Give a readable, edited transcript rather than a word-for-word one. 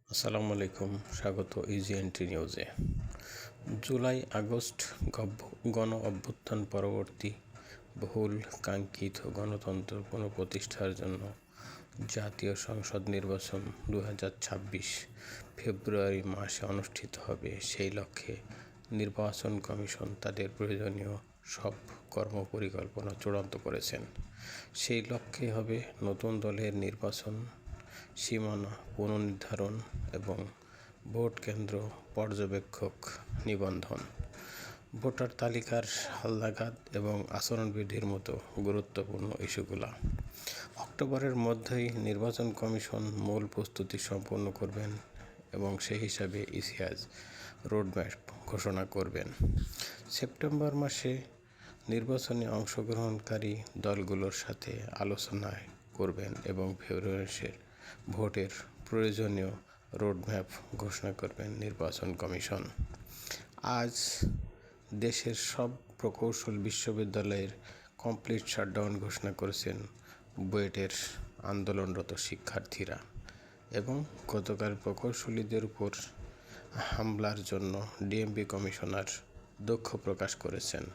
আসসালামু আলাইকুম, স্বাগত ইজি এন্ট্রি নিউজে। জুলাই আগস্ট গণ অভ্যুত্থান পরবর্তী বহুল কাঙ্ক্ষিত গণতন্ত্র পুনঃপ্রতিষ্ঠার জন্য জাতীয় সংসদ নির্বাচন 2026 ফেব্রুয়ারি মাসে অনুষ্ঠিত হবে। সেই লক্ষ্যে নির্বাচন কমিশন তাদের প্রয়োজনীয় সব কর্মপরিকল্পনা চূড়ান্ত করেছেন। সেই লক্ষ্যে হবে নতুন দলের নির্বাচন, সীমানা পুনর্নির্ধারণ এবং ভোট কেন্দ্র পর্যবেক্ষক নিবন্ধন, ভোটার তালিকার হালনাগাদ এবং আচরণবিধির মতো গুরুত্বপূর্ণ ইস্যুগুলো। অক্টোবরের মধ্যেই নির্বাচন কমিশন মূল প্রস্তুতি সম্পন্ন করবেন এবং সেই হিসাবে ইসিআজ রোডম্যাপ ঘোষণা করবেন। সেপ্টেম্বর মাসে নির্বাচনে অংশগ্রহণকারী দলগুলোর সাথে আলোচনা করবেন এবং ফেব্রুয়ারিতে ভোটের প্রয়োজনীয় রোডম্যাপ ঘোষণা করবেন নির্বাচন কমিশন। আজ দেশের সব প্রকৌশল বিশ্ববিদ্যালয়ের কমপ্লিট শাটডাউন ঘোষণা করেছেন বুয়েটের আন্দোলনরত শিক্ষার্থীরা এবং গতকাল প্রকৌশলীদের উপর হামলার জন্য ডিএমপি কমিশনার দুঃখ প্রকাশ করেছেন।